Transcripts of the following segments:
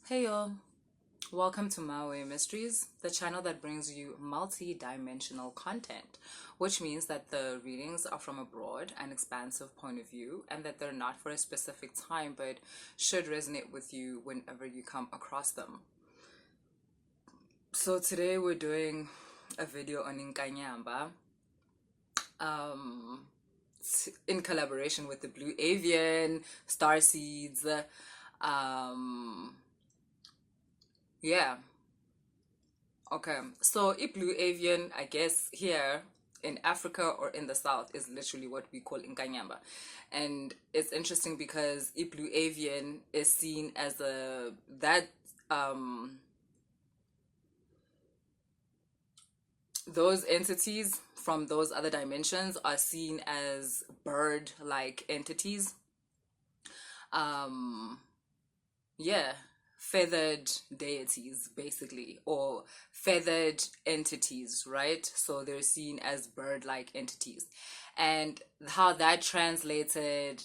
Hey y'all, welcome to My Way Mysteries, the channel that brings you multi-dimensional content, which means that the readings are from a broad and expansive point of view and that they're not for a specific time but should resonate with you whenever you come across them. So today we're doing a video on INKANYAMBA in collaboration with the Blue AVIAN Starseeds. Yeah. Okay, so Blue Avian, I guess here in Africa or in the South is literally what we call Inkanyamba. And it's interesting because Blue Avian is seen as um those entities from those other dimensions are seen as bird-like entities. Um yeah, feathered deities basically, or feathered entities, right? So they're seen as bird-like entities, and how that translated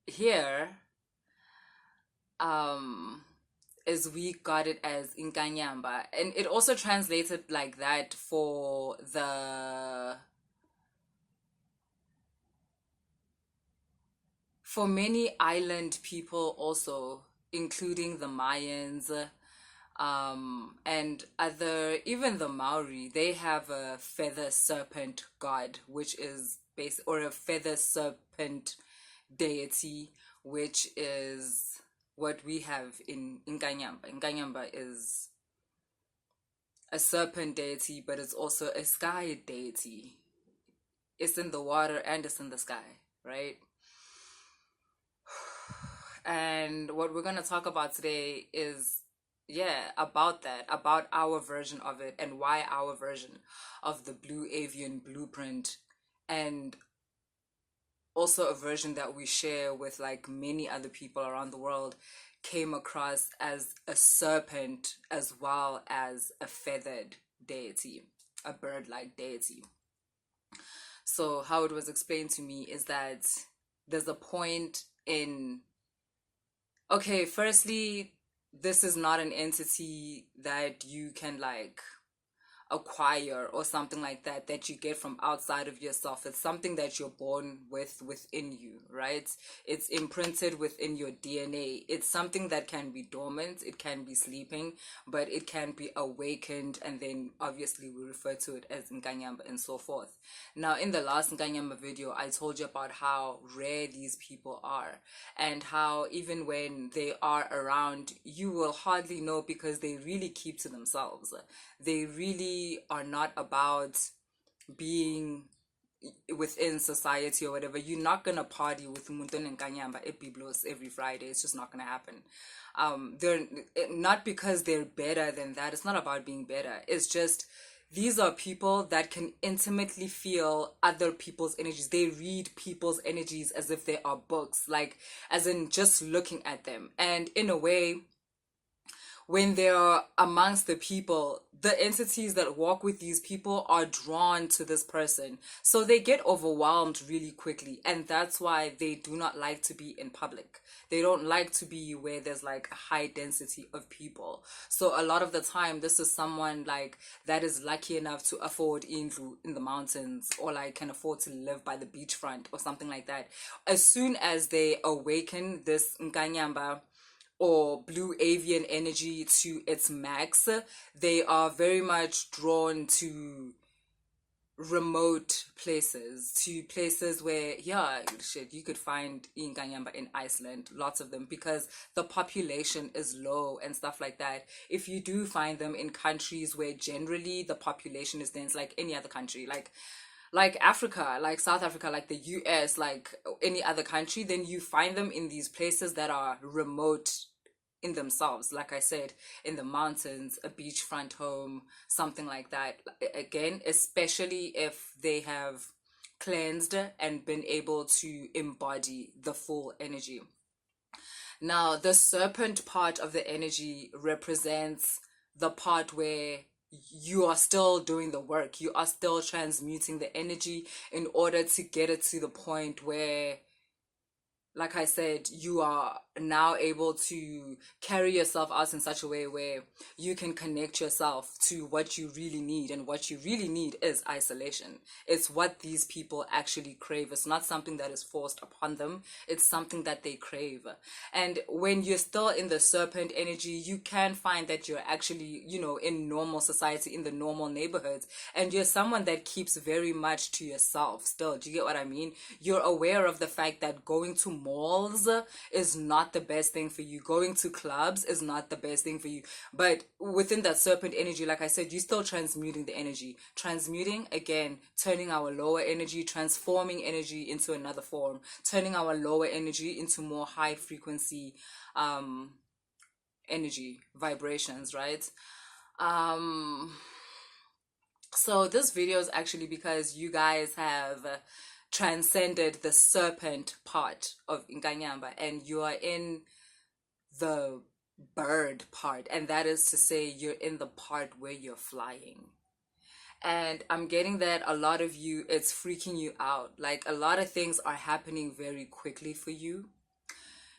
here um is we got it as Inkanyamba, and it also translated like that for many island people also, including the Mayans, and other, even the Maori, they have a feather serpent god, which is or a feather serpent deity, which is what we have in Inkanyamba. Inkanyamba is a serpent deity, but it's also a sky deity. It's in the water and it's in the sky, right? And what we're going to talk about today is, yeah, about that, about our version of it and why our version of the Blue Avian blueprint, and also a version that we share with like many other people around the world, came across as a serpent as well as a feathered deity, a bird-like deity. So how it was explained to me is that there's a point in, okay, firstly, this is not an entity that you can like acquire or something like that that you get from outside of yourself. It's something that you're born with within you, right? It's imprinted within your DNA. It's something that can be dormant, it can be sleeping, but it can be awakened, and then obviously we refer to it as Nkanyamba and so forth. Now, in the last Nkanyamba video, I told you about how rare these people are and how even when they are around, you will hardly know because they really keep to themselves. They really are not about being within society or whatever. You're not gonna party with Muntun and Kanyamba Epiblos every Friday. It's just not gonna happen. They're not because they're better than that. It's not about being better. It's just these are people that can intimately feel other people's energies. They read people's energies as if they are books, like as in just looking at them. And in a way, when they're amongst the people, the entities that walk with these people are drawn to this person. So they get overwhelmed really quickly. And that's why they do not like to be in public. They don't like to be where there's like a high density of people. So a lot of the time, this is someone like that is lucky enough to afford Indlu in the mountains, or like can afford to live by the beachfront or something like that. As soon as they awaken this Nkanyamba or blue avian energy to its max, they are very much drawn to remote places, to places where, yeah, shit, you could find Inkanyamba in Iceland, lots of them, because the population is low and stuff like that. If you do find them in countries where generally the population is dense, like any other country, like Africa, like South Africa, like the US, like any other country, then you find them in these places that are remote in themselves. Like I said, in the mountains, a beachfront home, something like that. Again, especially if they have cleansed and been able to embody the full energy. Now, the serpent part of the energy represents the part where you are still doing the work. You are still transmuting the energy in order to get it to the point where, like I said, you are now able to carry yourself out in such a way where you can connect yourself to what you really need, and what you really need is isolation. It's what these people actually crave. It's not something that is forced upon them, it's something that they crave. And when you're still in the serpent energy, you can find that you're actually, in normal society, in the normal neighborhoods, and you're someone that keeps very much to yourself still. Do you get what I mean? You're aware of the fact that going to malls is not the best thing for you. Going to clubs is not the best thing for you. But within that serpent energy, like I said, you're still transmuting the energy. Transmuting, again, turning our lower energy, transforming energy into another form, turning our lower energy into more high frequency energy, vibrations, right? So this video is actually because you guys have transcended the serpent part of Inkanyamba, and you are in the bird part, and that is to say you're in the part where you're flying. And I'm getting that a lot of you, it's freaking you out. Like, a lot of things are happening very quickly for you.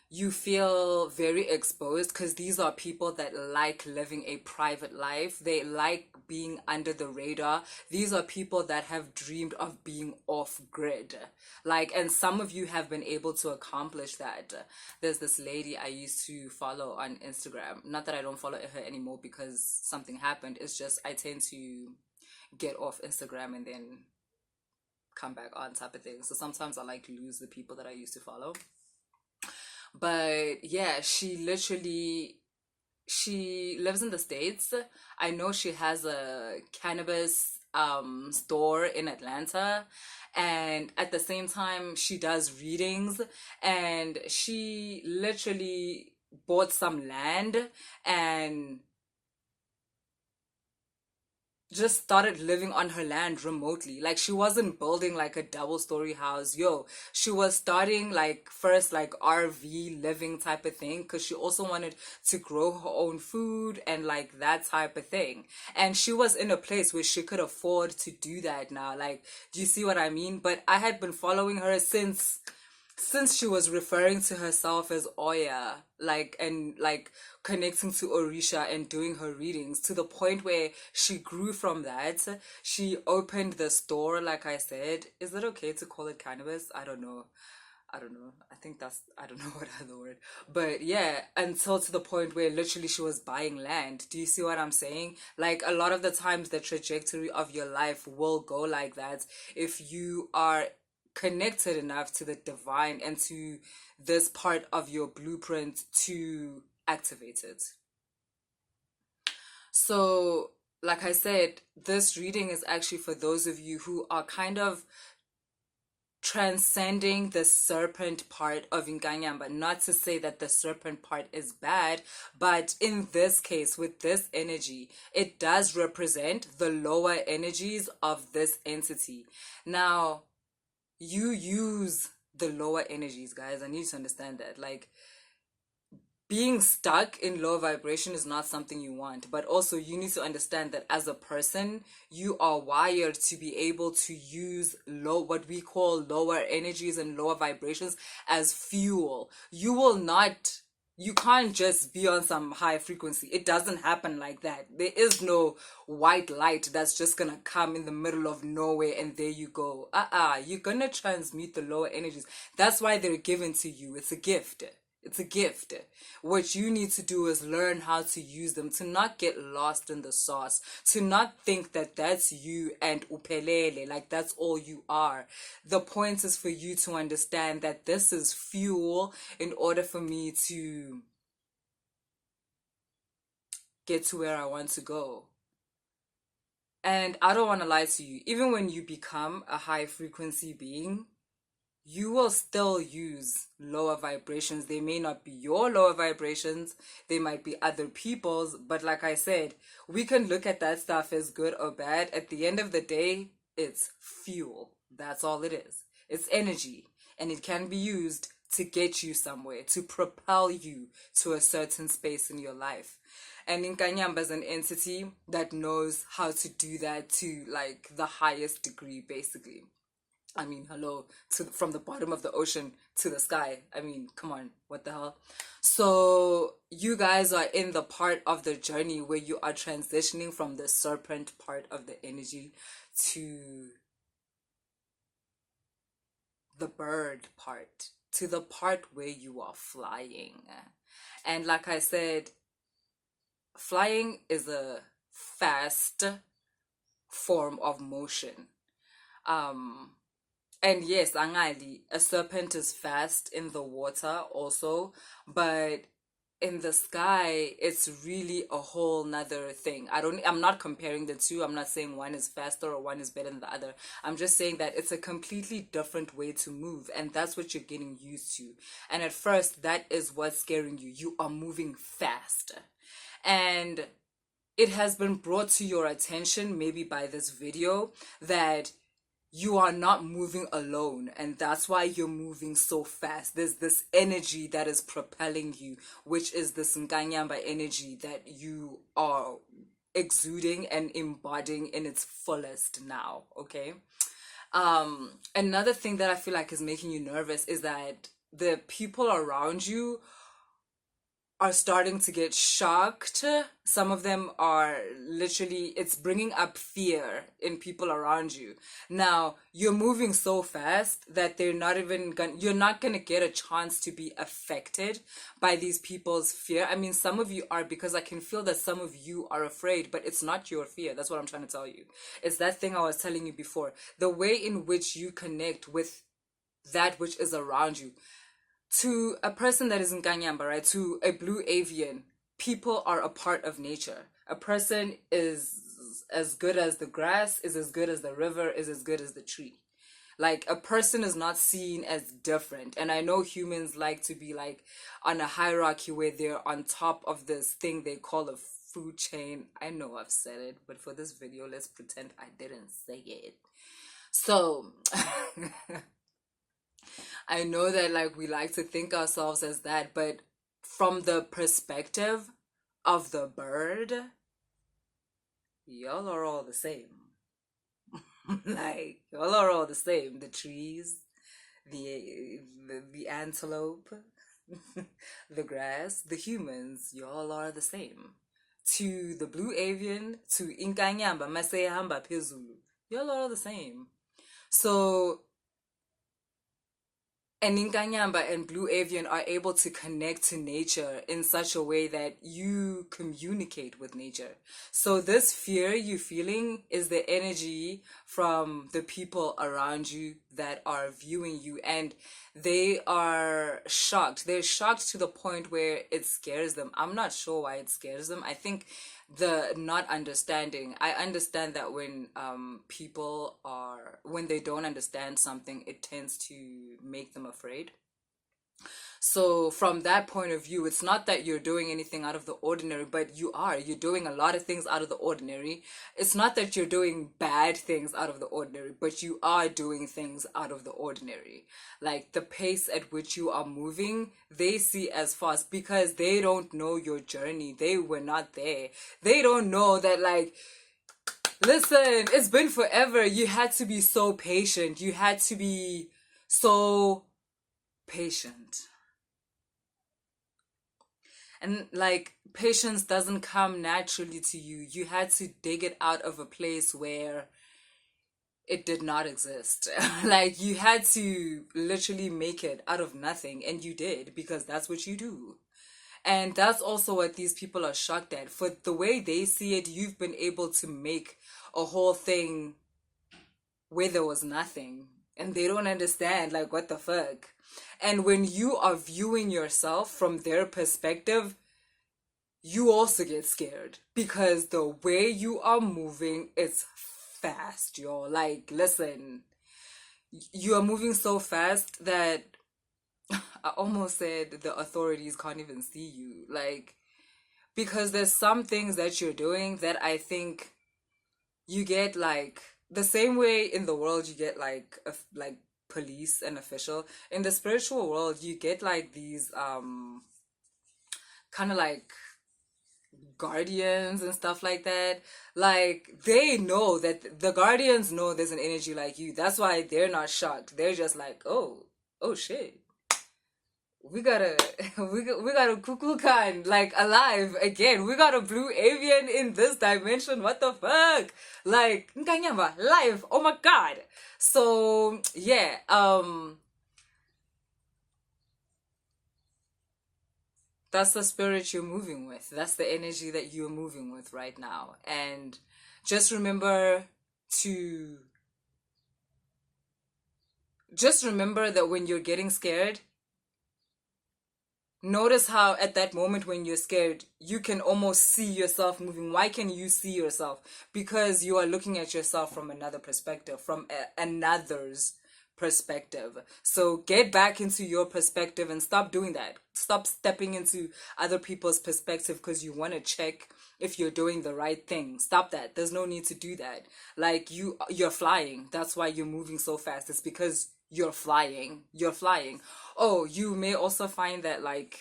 You feel very exposed because these are people that like living a private life. They like being under the radar. These are people that have dreamed of being off grid. Like, and some of you have been able to accomplish that. There's this lady I used to follow on Instagram. Not that I don't follow her anymore because something happened. It's just I tend to get off Instagram and then come back on type of thing. So sometimes I like lose the people that I used to follow. But yeah, she lives in the States. I know she has a cannabis store in Atlanta, and at the same time she does readings, and she literally bought some land and just started living on her land remotely. Like, she wasn't building like a double-story house. She was starting like first like RV living type of thing, because she also wanted to grow her own food and like that type of thing. And she was in a place where she could afford to do that now. Like, do you see what I mean? But I had been following her since she was referring to herself as Oya, and connecting to Orisha and doing her readings, to the point where she grew from that. She opened the store, like I said. Is it okay to call it cannabis? I don't know. I think I don't know what other word. But yeah, until to the point where literally she was buying land. Do you see what I'm saying? Like, a lot of the times the trajectory of your life will go like that if you are connected enough to the divine and to this part of your blueprint to activate it. So, like I said, this reading is actually for those of you who are kind of transcending the serpent part of Inkanyamba. Not to say that the serpent part is bad, but in this case, with this energy, it does represent the lower energies of this entity. Now, you use the lower energies, guys. I need you to understand that. Like, being stuck in low vibration is not something you want, but also you need to understand that as a person, you are wired to be able to use what we call lower energies and lower vibrations as fuel. You can't just be on some high frequency. It doesn't happen like that. There is no white light that's just gonna come in the middle of nowhere and there you go. You're gonna transmute the lower energies. That's why they're given to you. It's a gift. It's a gift. What you need to do is learn how to use them, to not get lost in the sauce, to not think that that's you and upelele, like that's all you are. The point is for you to understand that this is fuel in order for me to get to where I want to go. And I don't want to lie to you, even when you become a high frequency being, you will still use lower vibrations. They may not be your lower vibrations, they might be other people's, but like I said, we can look at that stuff as good or bad. At the end of the day, it's fuel. That's all it is. It's energy, and it can be used to get you somewhere, to propel you to a certain space in your life. And Inkanyamba is an entity that knows how to do that to like the highest degree, basically. I mean, hello, from the bottom of the ocean to the sky. I mean, come on, what the hell? So you guys are in the part of the journey where you are transitioning from the serpent part of the energy to the bird part, to the part where you are flying. And like I said, flying is a fast form of motion. Um, and yes, angali, a serpent is fast in the water also, but in the sky, it's really a whole nother thing. I'm not comparing the two. I'm not saying one is faster or one is better than the other. I'm just saying that it's a completely different way to move, and that's what you're getting used to. And at first, that is what's scaring you. You are moving fast. And it has been brought to your attention, maybe by this video, that you are not moving alone, and that's why you're moving so fast. There's this energy that is propelling you, which is this Nkanyamba energy that you are exuding and embodying in its fullest now. Okay. Another thing that I feel like is making you nervous is that the people around you are starting to get shocked. Some of them are literally, it's bringing up fear in people around you. Now, you're moving so fast that you're not gonna get a chance to be affected by these people's fear. I mean, some of you are, because I can feel that some of you are afraid, but it's not your fear. That's what I'm trying to tell you. It's that thing I was telling you before. The way in which you connect with that which is around you. To a person that is in Kanyamba, right? To a blue avian, people are a part of nature. A person is as good as the grass, is as good as the river, is as good as the tree. Like, a person is not seen as different. And I know humans like to be like on a hierarchy where they're on top of this thing they call a food chain. I know I've said it, but for this video, let's pretend I didn't say it. So I know that like we like to think ourselves as that, but from the perspective of the bird, y'all are all the same. Like, y'all are all the same. The trees, the antelope, the grass, the humans, y'all are the same. To the blue avian, to Inkanyamba, Masehamba Pizulu, y'all are all the same. So and Inkanyamba and Blue Avian are able to connect to nature in such a way that you communicate with nature. So this fear you're feeling is the energy from the people around you that are viewing you, and they are shocked. They're shocked to the point where it scares them. I'm not sure why it scares them. I think the not understanding. I understand that when when they don't understand something, it tends to make them afraid. So from that point of view, it's not that you're doing anything out of the ordinary, but you're doing a lot of things out of the ordinary. It's not that you're doing bad things out of the ordinary, but you are doing things out of the ordinary. Like the pace at which you are moving, they see as fast because they don't know your journey. They were not there. They don't know that, like, listen, it's been forever. You had to be so patient. You had to be so patient. And like, patience doesn't come naturally to you. You had to dig it out of a place where it did not exist. Like, you had to literally make it out of nothing, and you did, because that's what you do. And that's also what these people are shocked at. For the way they see it, you've been able to make a whole thing where there was nothing. And they don't understand, like, what the fuck? And when you are viewing yourself from their perspective, you also get scared because the way you are moving is fast, yo. Like, listen, you are moving so fast that I almost said the authorities can't even see you. Like, because there's some things that you're doing that I think you get, like, the same way in the world you get like police and official. In the spiritual world, you get like these kind of like guardians and stuff like that, like they know that the guardians know there's an energy like you. That's why they're not shocked. They're just like, oh shit, we got a we got a Kukulkan like alive again. We got a blue avian in this dimension. What the fuck? Like Nkanyamba live. Oh my god. So yeah, that's the spirit you're moving with. That's the energy that you're moving with right now. And just remember to just remember that when you're getting scared, notice how at that moment when you're scared, you can almost see yourself moving. Why can you see yourself? Because you are looking at yourself from another perspective, from another's perspective. So get back into your perspective and stop doing that. Stop stepping into other people's perspective because you want to check if you're doing the right thing. Stop that. There's no need to do that. Like you're flying. That's why you're moving so fast. It's because you're flying. You're flying. Oh, you may also find that like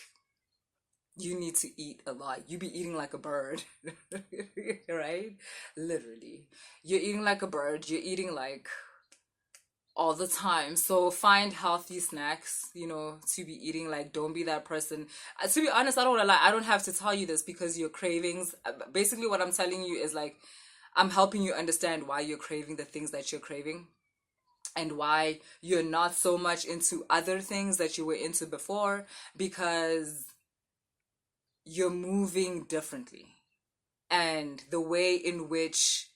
you need to eat a lot. You be eating like a bird, right? Literally. You're eating like a bird. You're eating like all the time. So find healthy snacks, to be eating. Like, don't be that person. To be honest, I don't want to lie. I don't have to tell you this because your cravings, basically what I'm telling you is like, I'm helping you understand why you're craving the things that you're craving and why you're not so much into other things that you were into before, because you're moving differently. And the way in which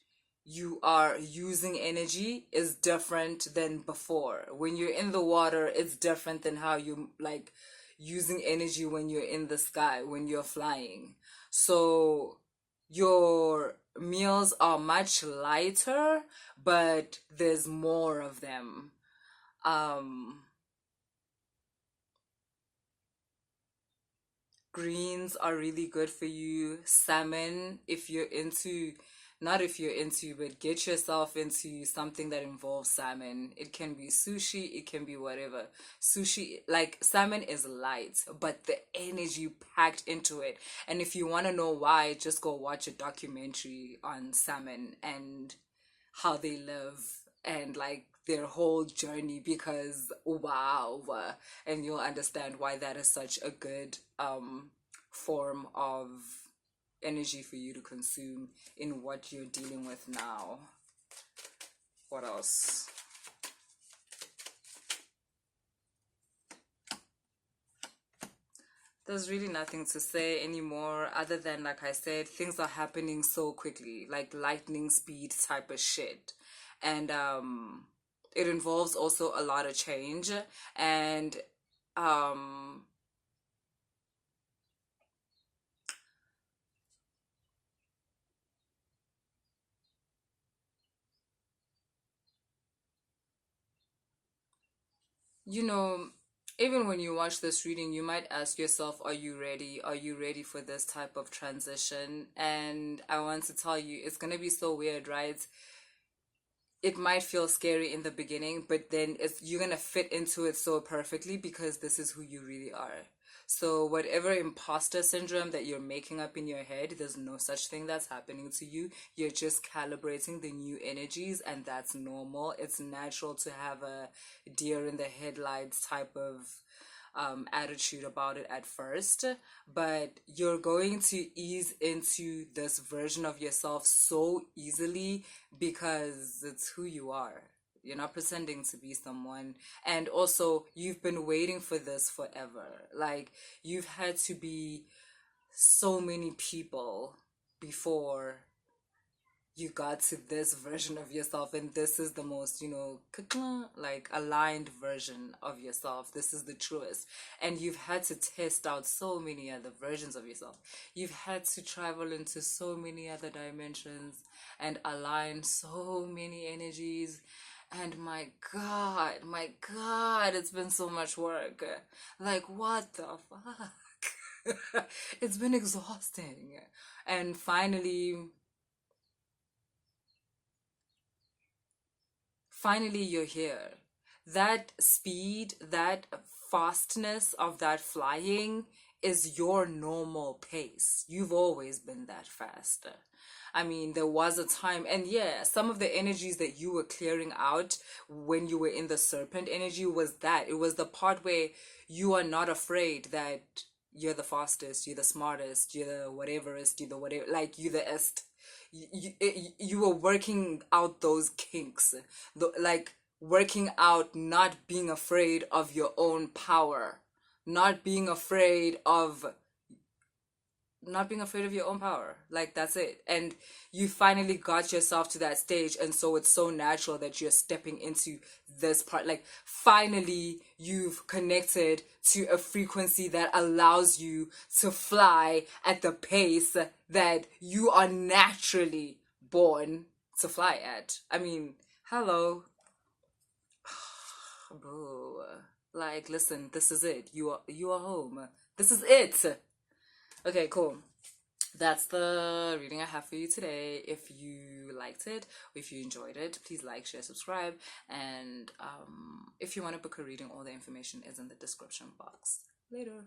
you are using energy is different than before. When you're in the water, it's different than how you like using energy when you're in the sky, when you're flying. So your meals are much lighter, but there's more of them. Um, Greens are really good for you. Salmon, if you're into, not if you're into, but get yourself into something that involves salmon. It can be sushi, it can be whatever. Sushi, like salmon is light, but the energy packed into it. And if you want to know why, just go watch a documentary on salmon and how they live and like their whole journey, because wow, and you'll understand why that is such a good form of energy for you to consume in what you're dealing with now. What else? There's really nothing to say anymore other than, like I said, things are happening so quickly, like lightning speed type of shit. And it involves also a lot of change. And um you know, even when you watch this reading, you might ask yourself, are you ready? Are you ready for this type of transition? And I want to tell you, it's going to be so weird, right? It might feel scary in the beginning, but then you're going to fit into it so perfectly because this is who you really are. So whatever imposter syndrome that you're making up in your head, there's no such thing that's happening to you. You're just calibrating the new energies, and that's normal. It's natural to have a deer in the headlights type of attitude about it at first, but you're going to ease into this version of yourself so easily because it's who you are. You're not pretending to be someone. And also, you've been waiting for this forever. Like, you've had to be so many people before you got to this version of yourself, and this is the most, like aligned version of yourself. This is the truest. And you've had to test out so many other versions of yourself. You've had to travel into so many other dimensions and align so many energies. And my God, it's been so much work. Like, what the fuck? It's been exhausting. And finally you're here. That speed, that fastness of that flying is your normal pace. You've always been that fast. I mean, there was a time, and yeah, some of the energies that you were clearing out when you were in the serpent energy was that. It was the part where you are not afraid that you're the fastest, you're the smartest, you're the whateverest, you're the whatever, like you're the est. You were working out those kinks, like working out not being afraid of your own power, not being afraid of your own power. Like, that's it. And you finally got yourself to that stage, and so it's so natural that you're stepping into this part. Like, finally you've connected to a frequency that allows you to fly at the pace that you are naturally born to fly at. I mean, hello. Bro, like, listen, this is it. You are home. This is it. Okay, cool. That's the reading I have for you today. If you liked it, or if you enjoyed it, please like, share, subscribe. And if you want to book a reading, all the information is in the description box. Later.